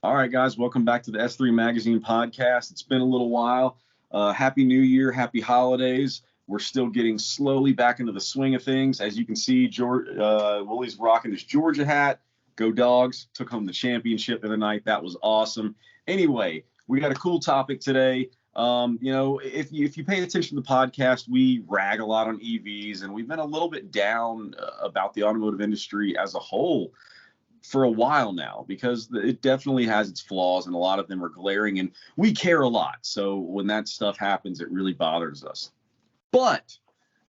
All right, guys, welcome back to the S3 Magazine podcast. It's been a little while. Happy New Year, happy holidays. We're still getting slowly back into the swing of things. As you can see, Willie's rocking his Georgia hat. Go Dogs. Took home the championship the other night. That was awesome. Anyway, we got a cool topic today. If you pay attention to the podcast, we rag a lot on EVs, and we've been a little bit down about the automotive industry as a whole for a while now, because it definitely has its flaws and a lot of them are glaring, and we care a lot. So when that stuff happens, it really bothers us. But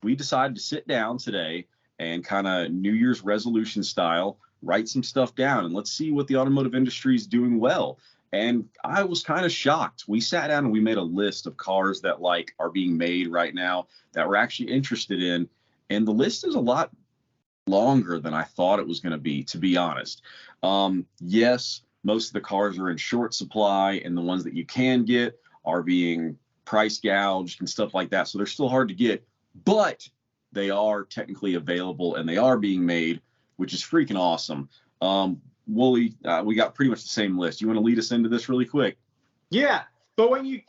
we decided to sit down today and kind of New Year's resolution style, write some stuff down, and let's see what the automotive industry is doing well. And I was kind of shocked. We sat down and we made a list of cars that are being made right now that we're actually interested in. And the list is a lot longer than I thought it was going to be honest. Yes, most of the cars are in short supply, and the ones that you can get are being price gouged and stuff like that. So they're still hard to get, but they are technically available and they are being made, which is freaking awesome. Wooly, we got pretty much the same list. You want to lead us into this really quick? Yeah, but when you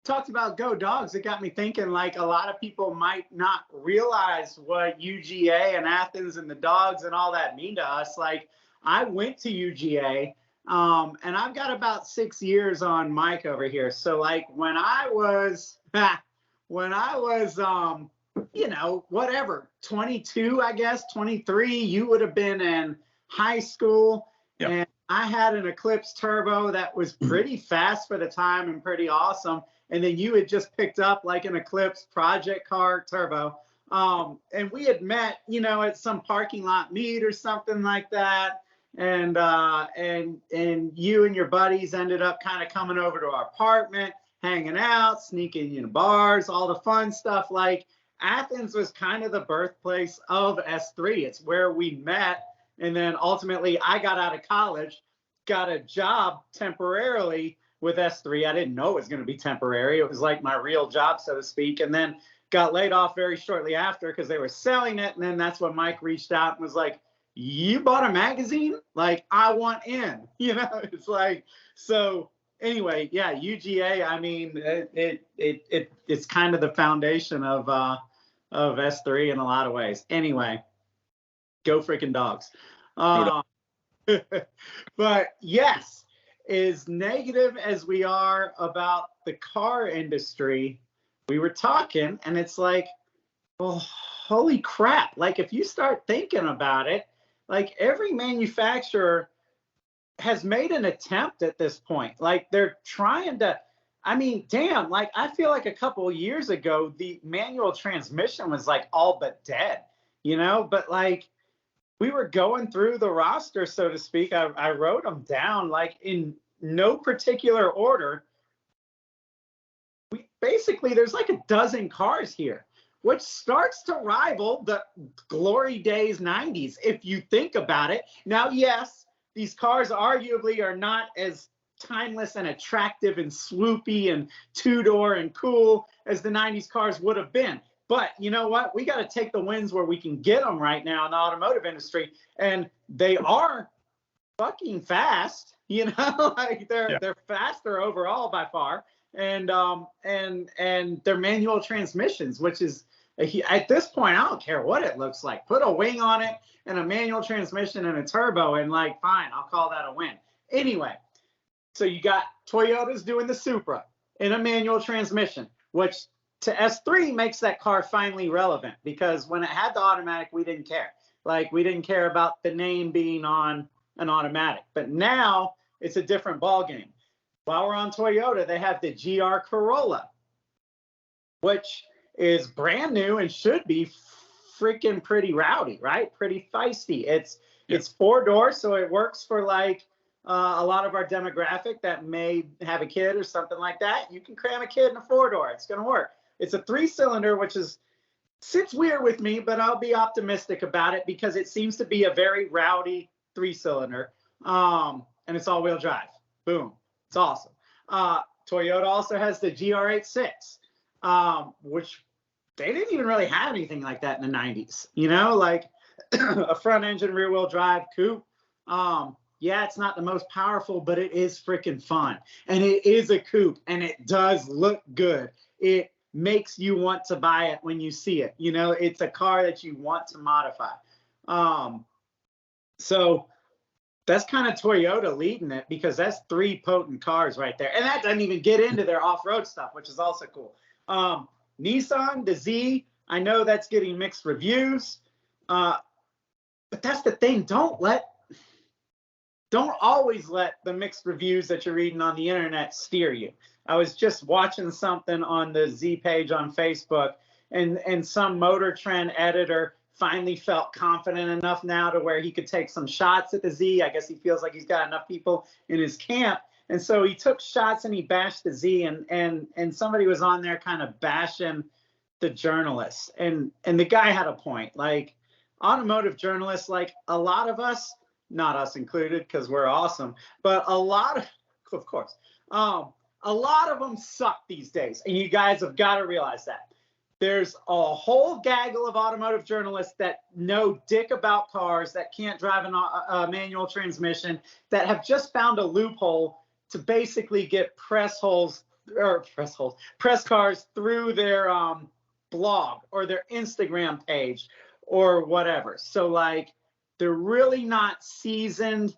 talked about Go Dogs, it got me thinking, a lot of people might not realize what UGA and Athens and the dogs and all that mean to us. I went to UGA, and I've got about 6 years on Mike over here. So when I was 22, I guess 23, you would have been in high school. Yep. And I had an Eclipse Turbo that was pretty fast for the time and pretty awesome. And then you had just picked up an Eclipse project car turbo. And we had met, at some parking lot meet or something like that. And you and your buddies ended up kind of coming over to our apartment, hanging out, sneaking in bars, all the fun stuff. Athens was kind of the birthplace of S3. It's where we met. And then ultimately I got out of college, got a job temporarily with S3. I didn't know it was going to be temporary. It was my real job, so to speak. And then got laid off very shortly after because they were selling it. And then that's when Mike reached out and was like, you bought a magazine? I want in, it's so anyway, yeah, UGA, I mean, it's kind of the foundation of S3 in a lot of ways. Anyway, go freaking dogs. But yes, as negative as we are about the car industry, we were talking, and it's well, holy crap. If you start thinking about it, every manufacturer has made an attempt at this point. They're trying to, I mean, damn, I feel a couple of years ago, the manual transmission was all but dead, but we were going through the roster, so to speak. I wrote them down in no particular order. There's a dozen cars here, which starts to rival the glory days 90s, if you think about it. Now, yes, these cars arguably are not as timeless and attractive and swoopy and two-door and cool as the 90s cars would have been. But you know what? We got to take the wins where we can get them right now in the automotive industry. And they are fucking fast, they're faster overall by far. And they're manual transmissions, which is, at this point, I don't care what it looks like. Put a wing on it and a manual transmission and a turbo, and fine, I'll call that a win. Anyway, so you got Toyota's doing the Supra in a manual transmission, which to S3 makes that car finally relevant, because when it had the automatic, we didn't care. We didn't care about the name being on an automatic. But now it's a different ballgame. While we're on Toyota, they have the GR Corolla, which is brand new and should be freaking pretty rowdy, right? Pretty feisty. It's four-door, so it works for a lot of our demographic that may have a kid or something like that. You can cram a kid in a four-door. It's going to work. It's a three-cylinder, which sits weird with me, but I'll be optimistic about it because it seems to be a very rowdy three-cylinder, and it's all-wheel drive. Boom. It's awesome. Toyota also has the GR86, which they didn't even really have anything like that in the 90s, a front engine rear wheel drive coupe. Yeah, it's not the most powerful, but it is freaking fun. And it is a coupe, and it does look good. It makes you want to buy it when you see it. You know, it's a car that you want to modify. So that's kind of Toyota leading it, because that's 3 potent cars right there. And that doesn't even get into their off-road stuff, which is also cool. Nissan, the Z, I know that's getting mixed reviews. But that's the thing. Don't always let the mixed reviews that you're reading on the internet steer you. I was just watching something on the Z page on Facebook, and some Motor Trend editor finally felt confident enough now to where he could take some shots at the Z. I guess he feels like he's got enough people in his camp. And so he took shots and he bashed the Z, and somebody was on there kind of bashing the journalists. And the guy had a point. Like, automotive journalists, like a lot of us, not us included, because we're awesome, but a lot of course, a lot of them suck these days. And you guys have got to realize that. There's a whole gaggle of automotive journalists that know dick about cars, that can't drive a manual transmission, that have just found a loophole to basically get press cars through their blog or their Instagram page or whatever. So like, they're really not seasoned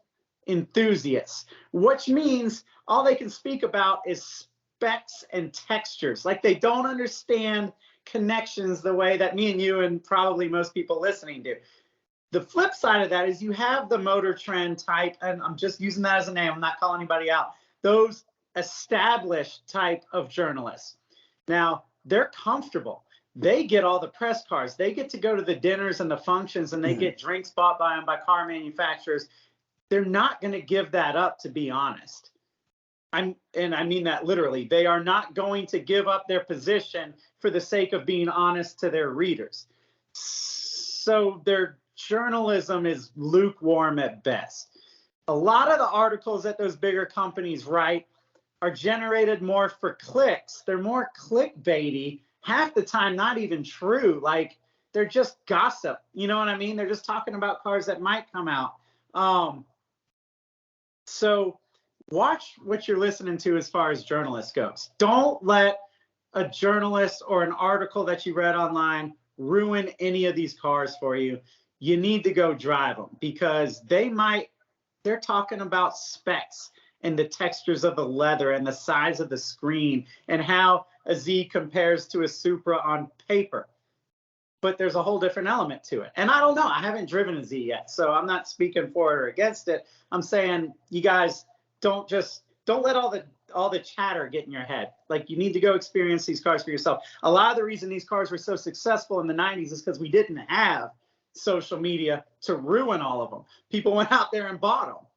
enthusiasts, which means all they can speak about is specs and textures. Like, they don't understand connections the way that me and you and probably most people listening do. The flip side of that is you have the Motor Trend type, and I'm just using that as a name, I'm not calling anybody out, those established type of journalists. Now, they're comfortable. They get all the press cars. They get to go to the dinners and the functions, and they get drinks bought by them by car manufacturers. They're not going to give that up, to be honest. And I mean that literally. They are not going to give up their position for the sake of being honest to their readers. So their journalism is lukewarm at best. A lot of the articles that those bigger companies write are generated more for clicks. They're more clickbaity, half the time not even true. Like, they're just gossip. You know what I mean? They're just talking about cars that might come out. So watch what you're listening to as far as journalists goes. Don't let a journalist or an article that you read online ruin any of these cars for you. You need to go drive them, because they're talking about specs and the textures of the leather and the size of the screen and how a Z compares to a Supra on paper. But there's a whole different element to it. And I don't know. I haven't driven a Z yet, so I'm not speaking for it or against it. I'm saying, you guys, don't let all the chatter get in your head. Like, you need to go experience these cars for yourself. A lot of the reason these cars were so successful in the 90s is because we didn't have social media to ruin all of them. People went out there and bought them.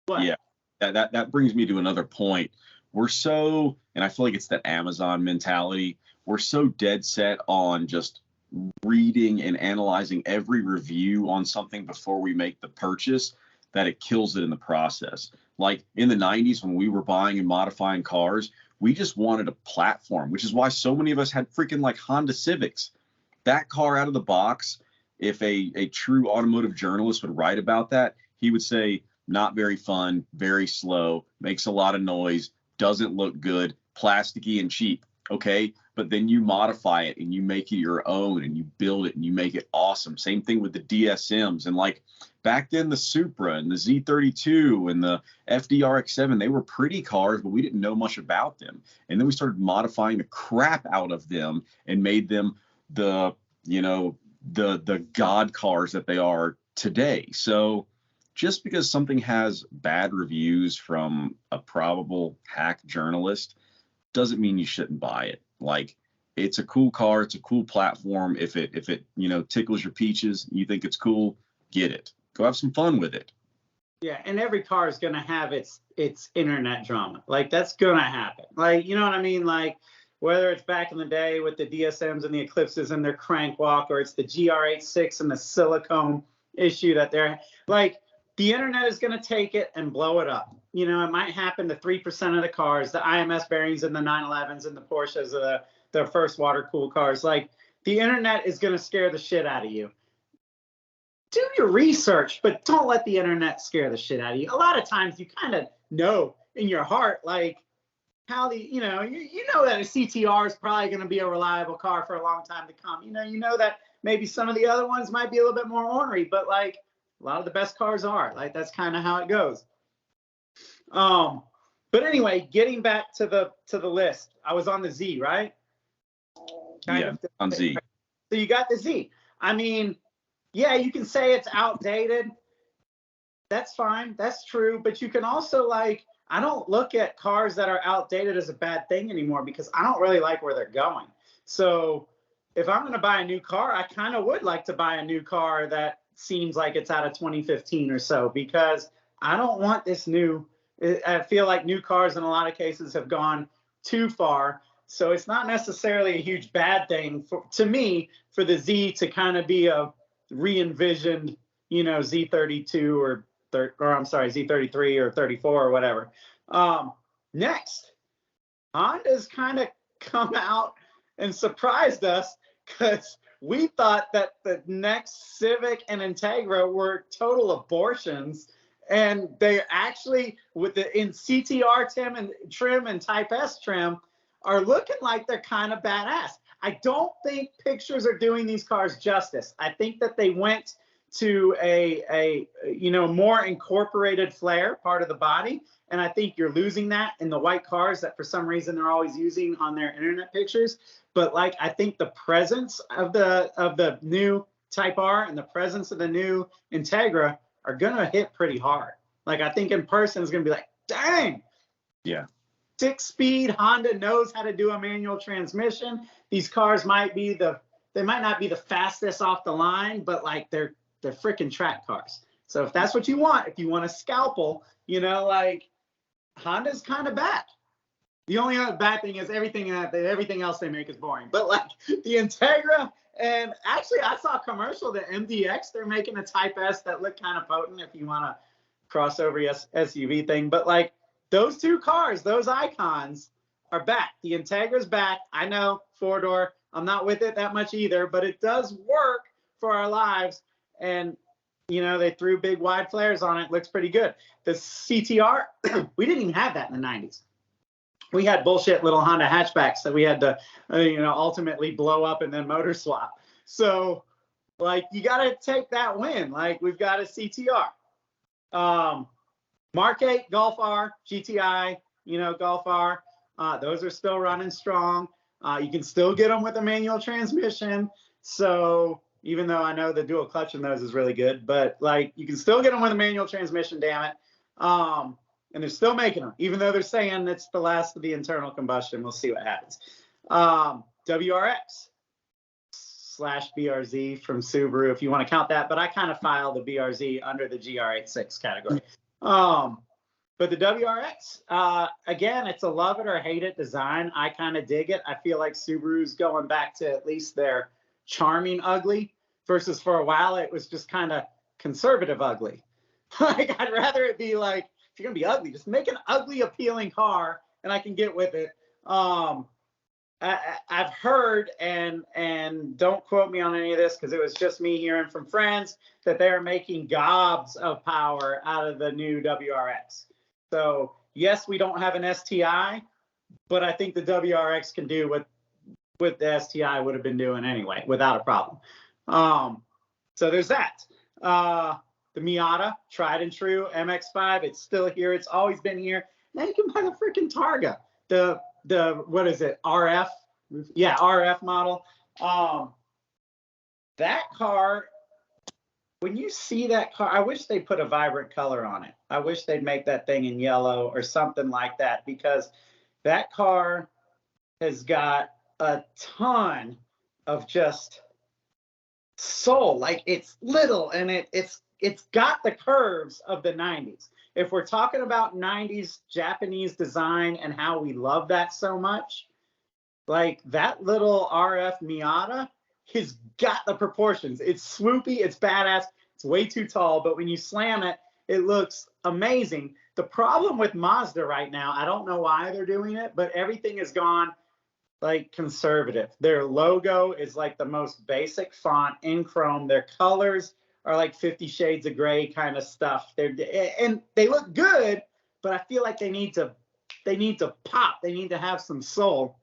But, yeah, that brings me to another point. We're so, and I feel like it's that Amazon mentality, we're so dead set on just reading and analyzing every review on something before we make the purchase that it kills it in the process. Like, in the 90s, when we were buying and modifying cars, we just wanted a platform, which is why so many of us had freaking like Honda Civics. That car out of the box, if a true automotive journalist would write about that, he would say, not very fun, very slow, makes a lot of noise, doesn't look good, plasticky and cheap. Okay, but then you modify it and you make it your own and you build it and you make it awesome. Same thing with the DSMs. And like, back then, the Supra and the Z32 and the FDRX7, they were pretty cars, but we didn't know much about them. And then we started modifying the crap out of them and made them the god cars that they are today. So just because something has bad reviews from a probable hack journalist doesn't mean you shouldn't buy it. Like, it's a cool car, it's a cool platform. If it tickles your peaches, you think it's cool, get it. Go have some fun with it. Yeah, and every car is gonna have its internet drama. Like, that's gonna happen. Like, you know what I mean? Like, whether it's back in the day with the DSMs and the Eclipses and their crank walk, or it's the GR86 and the silicone issue that they're like, the internet is going to take it and blow it up. You know, it might happen to 3% of the cars, the IMS bearings in the 911s and the Porsches, the first water-cooled cars. Like, the internet is going to scare the shit out of you. do your research, but don't let the internet scare the shit out of you. A lot of times you kind of know in your heart, like, how the, you know that a CTR is probably going to be a reliable car for a long time to come. You know that maybe some of the other ones might be a little bit more ornery, but like a lot of the best cars are. Like, that's kind of how it goes. But anyway, getting back to the list, I was on the Z, right? On Z. So you got the Z. I mean, yeah, you can say it's outdated. That's fine. That's true. But you can also, like, I don't look at cars that are outdated as a bad thing anymore, because I don't really like where they're going. So if I'm going to buy a new car, I kind of would like to buy a new car that seems like it's out of 2015 or so, because I don't want this new. I feel like new cars in a lot of cases have gone too far. So it's not necessarily a huge bad thing to me for the Z to kind of be a re-envisioned, Z32 or I'm sorry, Z33 or 34 or whatever. Next, Honda's kind of come out and surprised us, because we thought that the next Civic and Integra were total abortions, and they actually, in CTR trim and Type S trim, are looking like they're kind of badass. I don't think pictures are doing these cars justice. I think that they went to a more incorporated flare part of the body, and I think you're losing that in the white cars that for some reason they're always using on their internet pictures. But like, I think the presence of the new Type R and the presence of the new Integra are gonna hit pretty hard. Like, I think in person it's gonna be like, dang. Yeah. 6-speed Honda knows how to do a manual transmission. These cars might not be the fastest off the line, but like they're freaking track cars. So if that's what you want, if you want a scalpel, like, Honda's kind of back. The only other bad thing is everything else they make is boring. But like the Integra, and actually I saw a commercial, the MDX, they're making a Type S that looked kind of potent if you want a crossover SUV thing. But like, those two cars, those icons are back. The Integra's back. I know, four-door. I'm not with it that much either, but it does work for our lives. And, they threw big wide flares on it. Looks pretty good. The CTR, we didn't even have that in the 90s. We had bullshit little Honda hatchbacks that we had to, ultimately blow up and then motor swap. So, like, you got to take that win. Like, we've got a CTR. Mark 8, Golf R, GTI, Golf R. Those are still running strong. You can still get them with a manual transmission. So even though I know the dual clutch in those is really good, but like, you can still get them with a manual transmission, damn it. And they're still making them, even though they're saying it's the last of the internal combustion. We'll see what happens. WRX/BRZ from Subaru, if you want to count that, but I kind of file the BRZ under the GR86 category. But the WRX, again, it's a love it or hate it design. I kind of dig it. I feel like Subaru's going back to at least their charming ugly, versus for a while it was just kind of conservative ugly. Like, I'd rather it be like, if you're gonna be ugly, just make an ugly, appealing car, and I can get with it. I've heard, and don't quote me on any of this because it was just me hearing from friends, that they're making gobs of power out of the new WRX. So yes, we don't have an STI, but I think the WRX can do what the STI would have been doing anyway, without a problem. So there's that. The Miata, tried and true, MX-5, it's still here. It's always been here. Now you can buy the freaking Targa. The what is it? RF? Yeah, RF model. That car, when you see that car, I wish they put a vibrant color on it. I wish they'd make that thing in yellow or something like that, because that car has got a ton of just soul. Like, it's little, and it's got the curves of the 90s. If we're talking about 90s Japanese design and how we love that so much, like, that little RF Miata has got the proportions. It's swoopy, it's badass, it's way too tall, but when you slam it, it looks amazing. The problem with Mazda right now, I don't know why they're doing it, but everything has gone like conservative. Their logo is like the most basic font in chrome. Their colors are like 50 Shades of Grey kind of stuff. And they look good, but I feel like they need to pop. They need to have some soul.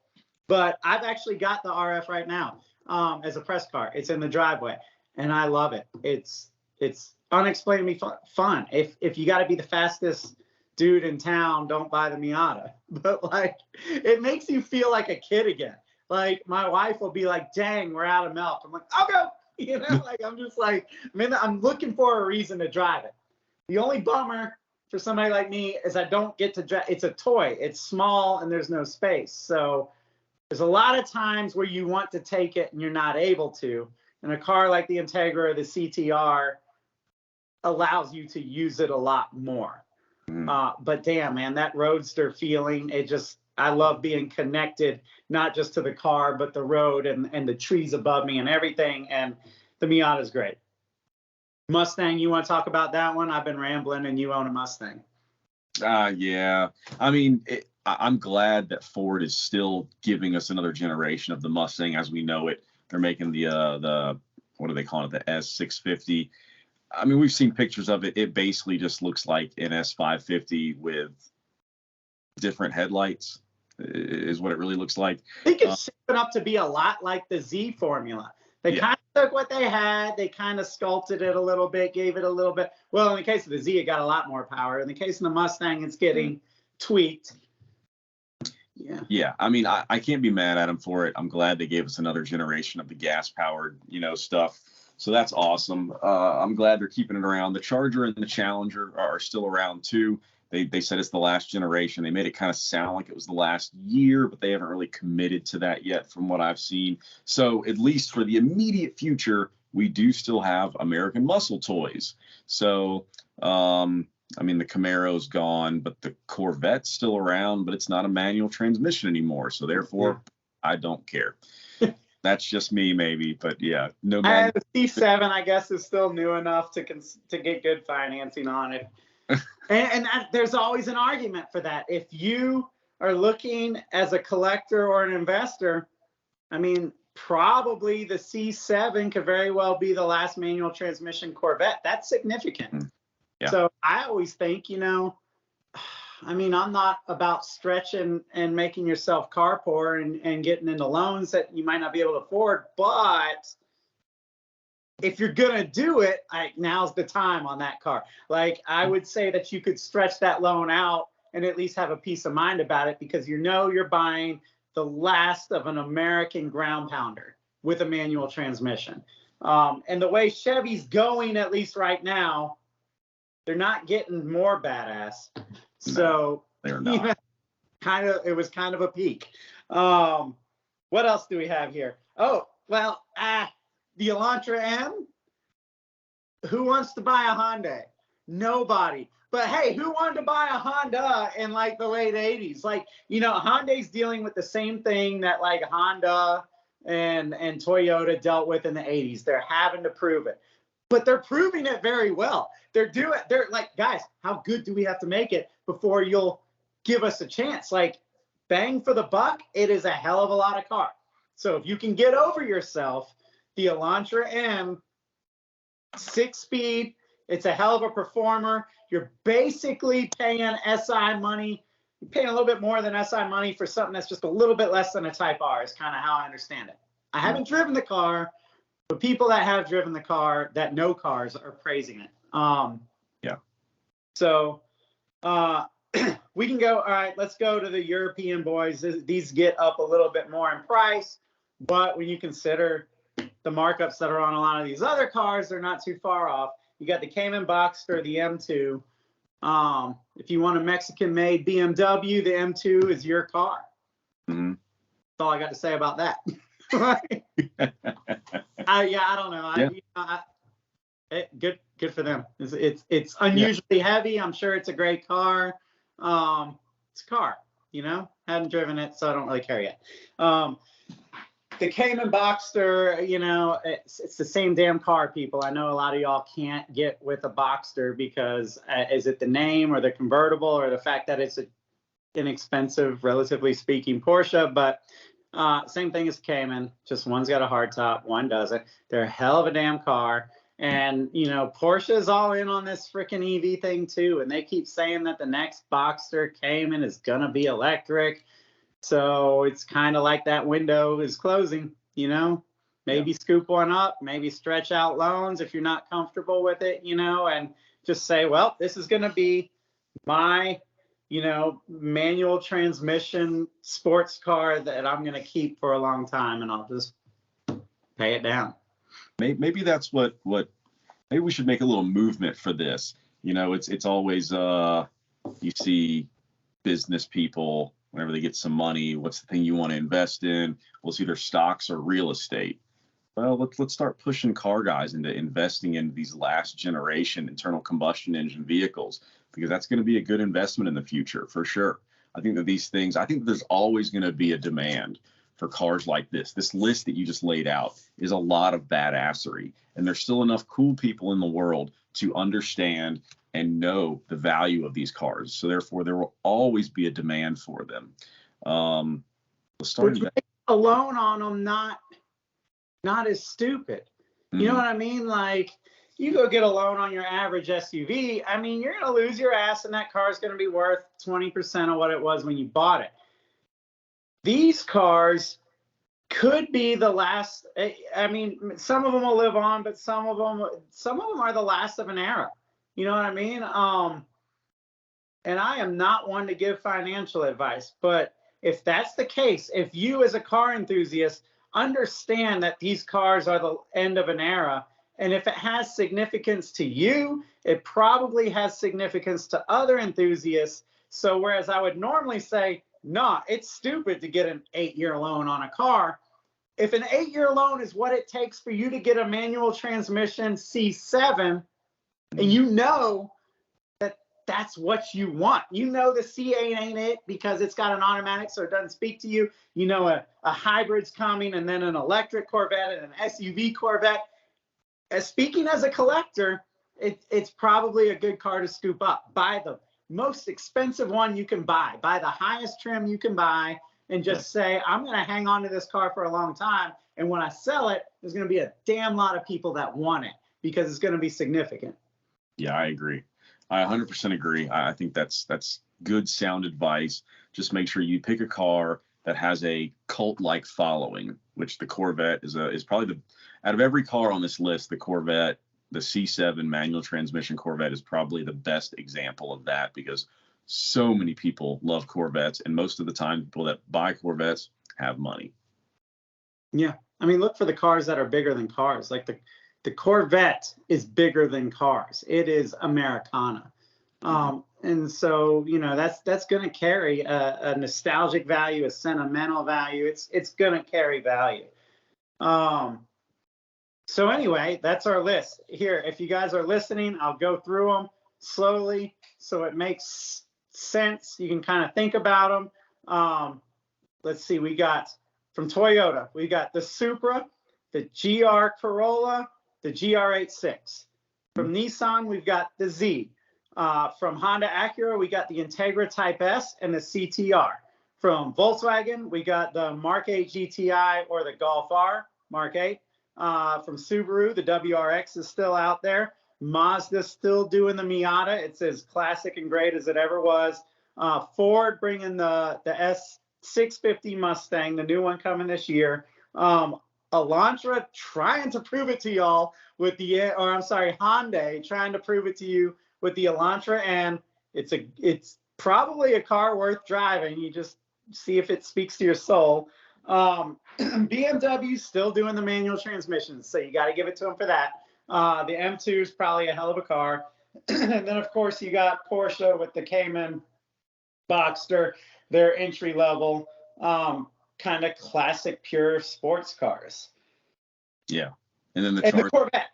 But I've actually got the RF right now as a press car. It's in the driveway, and I love it. It's unexplainably fun. If you got to be the fastest dude in town, don't buy the Miata. But like, it makes you feel like a kid again. Like my wife will be like, "Dang, we're out of milk." I'm like, "I'll go." You know, like I'm just like, I'm looking for a reason to drive it. The only bummer for somebody like me is I don't get to drive. It's a toy. It's small and there's no space. So there's a lot of times where you want to take it and you're not able to. And a car like the Integra or the CTR allows you to use it a lot more. But damn, man, that roadster feeling, I love being connected, not just to the car, but the road and the trees above me and everything. And the Miata is great. Mustang, you want to talk about that one? I've been rambling, and you own a Mustang. Yeah. I mean, I'm glad that Ford is still giving us another generation of the Mustang as we know it. They're making the what do they call it? The S650. I mean, we've seen pictures of it. It basically just looks like an S550 with different headlights is what it really looks like. I think it's shaping up to be a lot like the Z formula. They kind of took what they had, they kind of sculpted it a little bit, gave it a little bit. Well, in the case of the Z, it got a lot more power. In the case of the Mustang, it's getting tweaked. Yeah. I mean, I can't be mad at them for it. I'm glad they gave us another generation of the gas-powered, stuff. So that's awesome. I'm glad they're keeping it around. The Charger and the Challenger are still around too. They said it's the last generation. They made it kind of sound like it was the last year, but they haven't really committed to that yet from what I've seen. So at least for the immediate future, we do still have American muscle toys. So, I mean, the Camaro's gone, but the Corvette's still around, but it's not a manual transmission anymore. So therefore, I don't care. That's just me, maybe, but yeah, no. The C7, I guess, is still new enough to get good financing on it. and there's always an argument for that. If you are looking as a collector or an investor, I mean, probably the C7 could very well be the last manual transmission Corvette. That's significant. Yeah. So I always think, I mean, I'm not about stretching and making yourself car poor and getting into loans that you might not be able to afford. But if you're going to do it, now's the time on that car. Like, I would say that you could stretch that loan out and at least have a peace of mind about it, because you're buying the last of an American ground pounder with a manual transmission. And the way Chevy's going, at least right now, they're not getting more badass. So they're not. It was kind of a peak. What else do we have here? Oh, well, the Elantra M. Who wants to buy a Hyundai? Nobody. But hey, who wanted to buy a Honda in like the late 80s? Like, Hyundai's dealing with the same thing that like Honda and Toyota dealt with in the 80s. They're having to prove it. But they're proving it very well. They're like, guys, how good do we have to make it before you'll give us a chance? Like, bang for the buck, it is a hell of a lot of car. So if you can get over yourself, the Elantra M, 6-speed, it's a hell of a performer. You're basically paying SI money. You're paying a little bit more than SI money for something that's just a little bit less than a Type R is kind of how I understand it. I haven't driven the car, but people that have driven the car that know cars are praising it. Yeah. So we can go. All right, let's go to the European boys. These get up a little bit more in price, but when you consider the markups that are on a lot of these other cars, they're not too far off. You got the Cayman Boxster, the M2. If you want a Mexican-made BMW, the M2 is your car. Mm-hmm. That's all I got to say about that. I don't know. Good for them. It's unusually heavy. I'm sure it's a great car. It's a car, Haven't driven it, so I don't really care yet. The Cayman Boxster, it's the same damn car, people. I know a lot of y'all can't get with a Boxster because is it the name or the convertible or the fact that it's an inexpensive, relatively speaking, Porsche, but same thing as Cayman, just one's got a hard top, one doesn't. They're a hell of a damn car. And, you know, Porsche is all in on this freaking EV thing too. And they keep saying that the next Boxster Cayman is going to be electric. So it's kind of like that window is closing, you know, maybe scoop one up, maybe stretch out loans if you're not comfortable with it, you know, and just say, well, this is going to be my, you know, manual transmission sports car that I'm going to keep for a long time, and I'll just pay it down. Maybe that's what maybe we should make a little movement for this. You know, it's always you see business people whenever they get some money, what's the thing you want to invest in? Well, it's either stocks or real estate. Well, let's start pushing car guys into investing in these last generation internal combustion engine vehicles, because that's going to be a good investment in the future for sure. I think that there's always going to be a demand for cars like this. This list that you just laid out is a lot of badassery, and there's still enough cool people in the world to understand and know the value of these cars. So therefore, there will always be a demand for them. Let's start a loan on them, not as stupid. You know what I mean? Like, you go get a loan on your average SUV. I mean, you're going to lose your ass, and that car is going to be worth 20% of what it was when you bought it. These cars could be the last. I mean, some of them will live on, but some of them are the last of an era. You know what I mean? And I am not one to give financial advice, but if that's the case, if you as a car enthusiast understand that these cars are the end of an era, and if it has significance to you, it probably has significance to other enthusiasts. So whereas I would normally say, nah, it's stupid to get an 8-year loan on a car, if an 8-year loan is what it takes for you to get a manual transmission C7, and you know that that's what you want. You know the C8 ain't it because it's got an automatic, so it doesn't speak to you. You know a hybrid's coming, and then an electric Corvette and an SUV Corvette. Speaking as a collector, it's probably a good car to scoop up. Buy the most expensive one you can buy. Buy the highest trim you can buy, and just say, I'm going to hang on to this car for a long time. And when I sell it, there's going to be a damn lot of people that want it because it's going to be significant. Yeah, I agree. I 100% agree. I think that's good sound advice. Just make sure you pick a car that has a cult-like following, which the Corvette is probably out of every car on this list, the Corvette, the C7 manual transmission Corvette is probably the best example of that, because so many people love Corvettes, and most of the time people that buy Corvettes have money. Yeah. I mean, look for the cars that are bigger than cars. Like the Corvette is bigger than cars. It is Americana. And so, you know, that's going to carry a nostalgic value, a sentimental value. It's going to carry value. So anyway, that's our list. Here, if you guys are listening, I'll go through them slowly so it makes sense. You can kind of think about them. Let's see, we got from Toyota, we got the Supra, the GR Corolla, the GR86. From Nissan, we've got the Z. From Honda Acura, we got the Integra Type S and the CTR. From Volkswagen, we got the Mark 8 GTI or the Golf R Mark 8. From Subaru, the WRX is still out there. Mazda's still doing the Miata. It's as classic and great as it ever was. Ford bringing the S650 Mustang, the new one coming this year. Elantra trying to prove it to y'all with Hyundai trying to prove it to you with the Elantra, and it's probably a car worth driving. You just see if it speaks to your soul. BMW still doing the manual transmissions, so you got to give it to them for that. The M2 is probably a hell of a car. And then, of course, you got Porsche with the Cayman, Boxster, their entry level, kind of classic, pure sports cars. Yeah. And then the Corvette.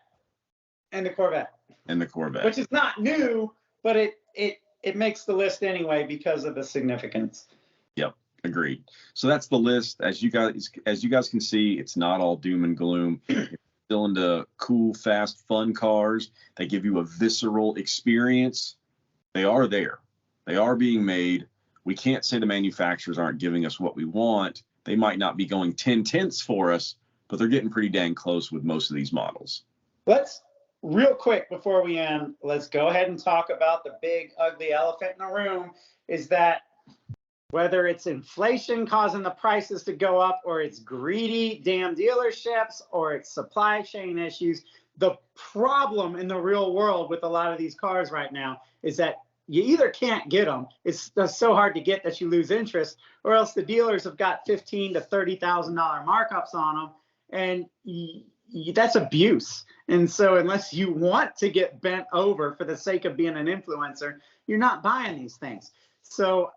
And the Corvette. Which is not new, but it makes the list anyway because of the significance. Yep. Agreed. So that's the list. As you guys can see, it's not all doom and gloom. It's still into cool, fast, fun cars that give you a visceral experience. They are there. They are being made. We can't say the manufacturers aren't giving us what we want. They might not be going 10 tenths for us, but they're getting pretty dang close with most of these models. real quick before we end, let's go ahead and talk about the big ugly elephant in the room, is that whether it's inflation causing the prices to go up, or it's greedy damn dealerships, or it's supply chain issues, the problem in the real world with a lot of these cars right now is that you either can't get them, it's so hard to get that you lose interest, or else the dealers have got $15,000 to $30,000 markups on them, and that's abuse. And so unless you want to get bent over for the sake of being an influencer, you're not buying these things. So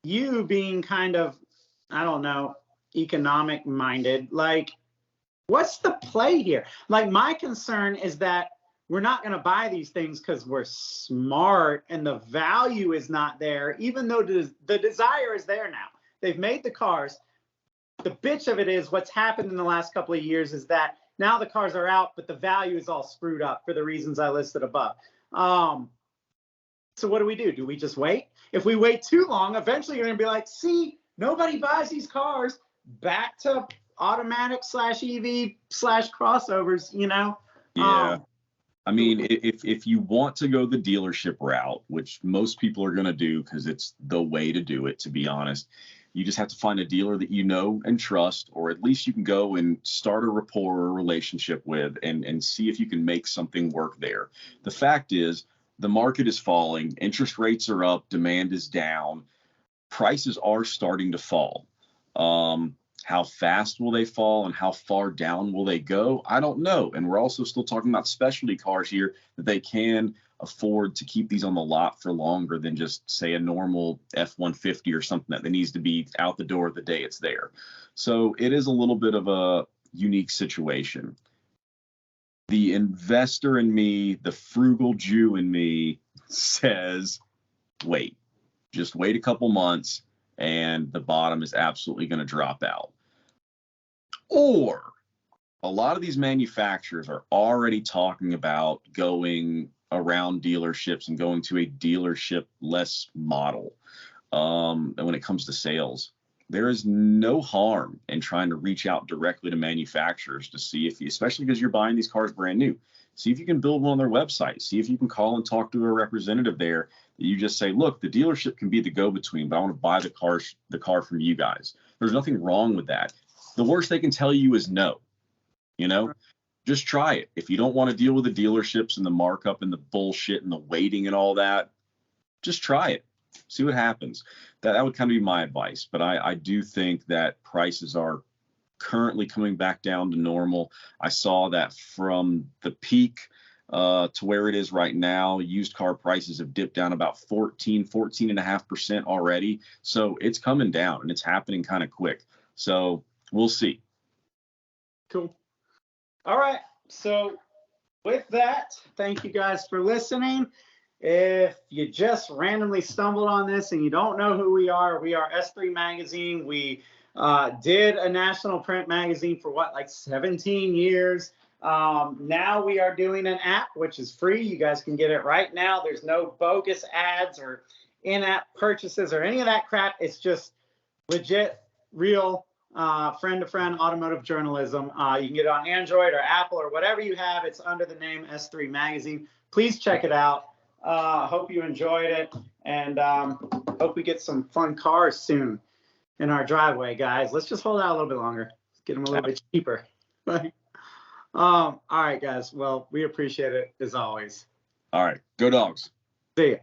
you being kind of, I don't know, economic minded, like, what's the play here? Like, my concern is that we're not going to buy these things because we're smart and the value is not there, even though the desire is there now. They've made the cars. The bitch of it is what's happened in the last couple of years is that now the cars are out, but the value is all screwed up for the reasons I listed above. So what do? Do we just wait? If we wait too long, eventually you're going to be like, see, nobody buys these cars. Back to automatic / EV / crossovers, you know? Yeah. I mean, if you want to go the dealership route, which most people are going to do because it's the way to do it, to be honest, you just have to find a dealer that you know and trust, or at least you can go and start a rapport or relationship with and see if you can make something work there. The fact is, the market is falling, interest rates are up, demand is down, prices are starting to fall. How fast will they fall and how far down will they go? I don't know. And we're also still talking about specialty cars here that they can afford to keep these on the lot for longer than just, say, a normal F-150 or something that needs to be out the door the day it's there. So it is a little bit of a unique situation. The investor in me, the frugal Jew in me, says, wait, just wait a couple months and the bottom is absolutely going to drop out. Or a lot of these manufacturers are already talking about going around dealerships and going to a dealership-less model. And when it comes to sales, there is no harm in trying to reach out directly to manufacturers to see if you, especially because you're buying these cars brand new, see if you can build one on their website, see if you can call and talk to a representative there. You just say, look, the dealership can be the go-between, but I want to buy the car from you guys. There's nothing wrong with that. The worst they can tell you is no. You know, just try it. If you don't want to deal with the dealerships and the markup and the bullshit and the waiting and all that, just try it. See what happens. That would kind of be my advice. But I do think that prices are currently coming back down to normal. I saw that from the peak to where it is right now, used car prices have dipped down about 14.5% already. So it's coming down and it's happening kind of quick. So we'll see. Cool. All right. So with that, thank you guys for listening. If you just randomly stumbled on this and you don't know who we are S3 Magazine. We did a national print magazine for like 17 years. Now we are doing an app, which is free. You guys can get it right now. There's no bogus ads or in-app purchases or any of that crap. It's just legit, real, friend-to-friend automotive journalism. You can get it on Android or Apple or whatever you have. It's under the name S3 Magazine. Please check it out. Hope you enjoyed it, and hope we get some fun cars soon in our driveway, guys. Let's just hold out a little bit longer. Let's get them a little bit cheaper. All right, guys. Well, we appreciate it as always. All right. Go Dogs. See ya.